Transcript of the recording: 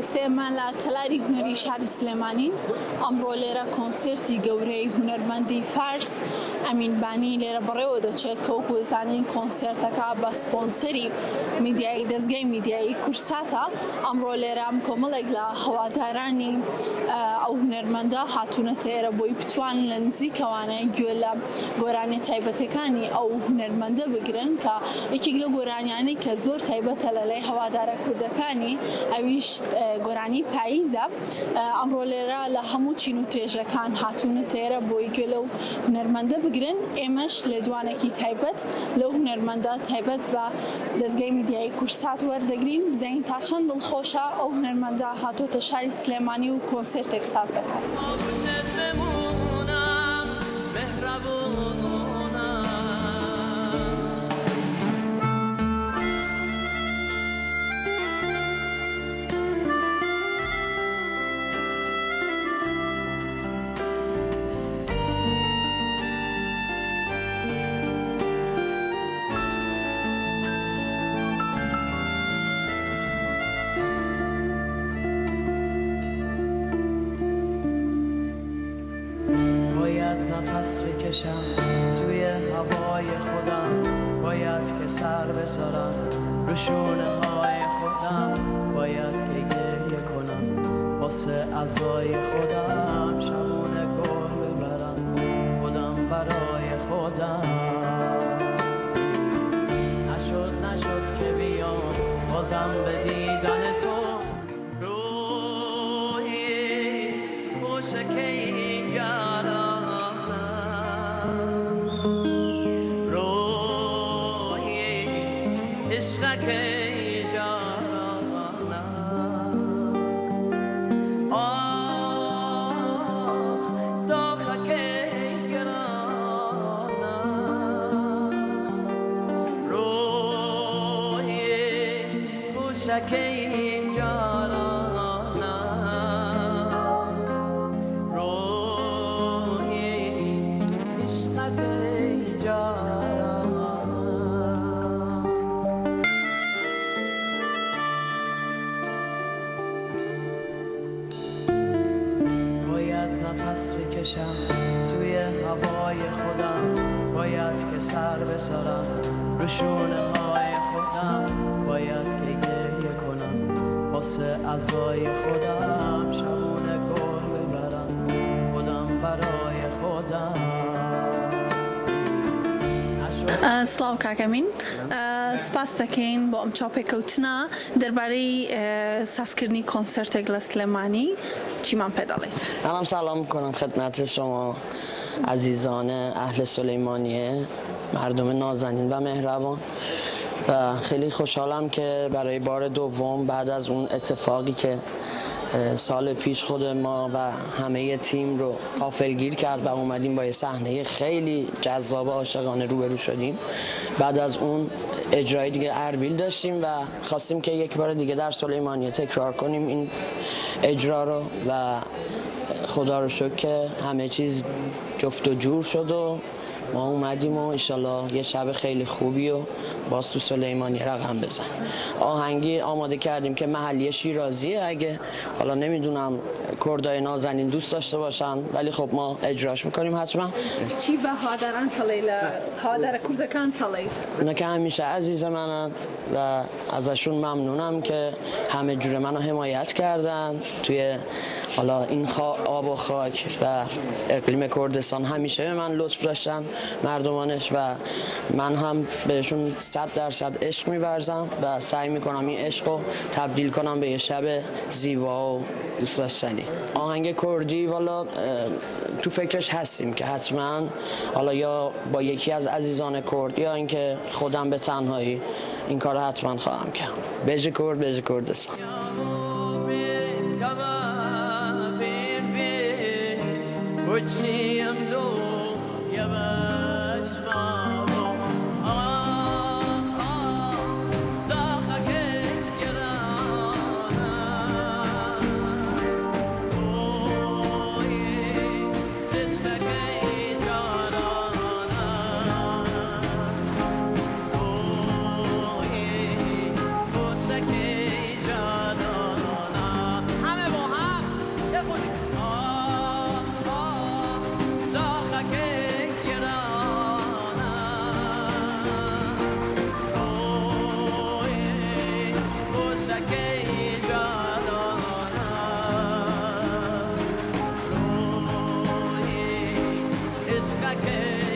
ئێستێمان لە تەلاری هونەری شاری سلێمانی ئەمڕۆ لێرە کۆنسێرتی گەورەی هونەرمەندی فارس ئەمینبانی لێرە بەڕێوە دەچێت کە وەکو زانین کۆنسێرتەکە بە سپۆنسەری میدیایی دەستگای میدیایی کورساتە. ئەمڕۆ لێرە کۆمەڵێک لە هەوادارانی ئەو هونەرمەندە هاتوونەتە ئێرە بۆی بتوان لە نزیکەوانە گوێ لە گۆرانی تایبەتەکانی ئەو هونەرمەندە بگرن کە یەکێک لە گۆرانیانەی کە زۆر تایبەتە لەلای هەوادارە کوردەکانی ئەویش گۆرانی پاییزە. ئەمڕۆ لێرە لە هەموو چین و توێژەکان هاتوونەتە ئێرە بۆی گوێ لەو هونەرمەندە بگرن. ئێمەش لێدوانێکی تایبەت لەو هونەرمەندە تایبەت بە دەستگای میدیایی کورسات وەردەگرین بزانین تا چەند دڵخۆشە ئەو هونەرمەندە هاتوۆتە شاری سلێمانی و کۆنسێرتێک ساز دەکات. نفس بکشم توی هوای خودم، باید که سر بذارم رو شونه های خودم، باید که گریه کنم واسه اعضای خودم، شبونه گل ببرم خودم برای خودم. نشد که بیام بازم به دیدن تو، روحی خوشه که نفس بکشم توی هوای خودم، باید که سر بذارم رو شونه های خودم، باید که گریه کنم واسه اعضای خودم، شبونه گل ببرم خودم برای خودم. سلااو کاکەمین، سپاس دەکەین بۆ ئەم چاپێکەوتنە دەربارەی سازکردنی کۆنسێرتێک لە سلێمانی چیمان پێ دەڵێیت؟ منم سلام میکنم خدمت شما عزیزان اهل سلیمانیه، مردم نازنین و مهربان، و خیلی خوشحالم که برای بار دوم بعد از اون اتفاقی که سال پیش خود ما و همه تیم رو غافلگیر کرد و اومدیم با یه صحنه خیلی جذاب و عاشقانه روبرو شدیم. بعد از اون اجرای دیگه اربیل داشتیم و خواستیم که یک بار دیگه در سلیمانیه تکرار کنیم این اجرا رو، و خدا رو شکر که همه چیز جفت و جور شد و ما اومدیم و انشالله یه شب خیلی خوبی و باز تو سلیمانیه رقم بزنیم. آهنگی آماده کردیم که محلی شیرازیه، اگه حالا نمیدونم کردای نازنین دوست داشته باشن، ولی خب ما اجراش میکنیم حتما. چی به هادران تلیل هادر کردکان تلید؟ اونا که همیشه عزیز منن و ازشون ممنونم که همه جور منو حمایت کردن توی حالا این آب و خاک و اقلیم کردستان. همیشه به من لطف داشتن مردمانش و من هم بهشون 100% عشق می‌ورزم و سعی میکنم این عشق رو تبدیل کنم به یه شب زیبا و دوست داشتنی. آهنگ کردی والا تو فکرش هستیم که حتما حالا یا با یکی از عزیزان کرد یا اینکه خودم به تنهایی این کار رو حتما خواهم کرد. بژ کرد، بژ کردستان. که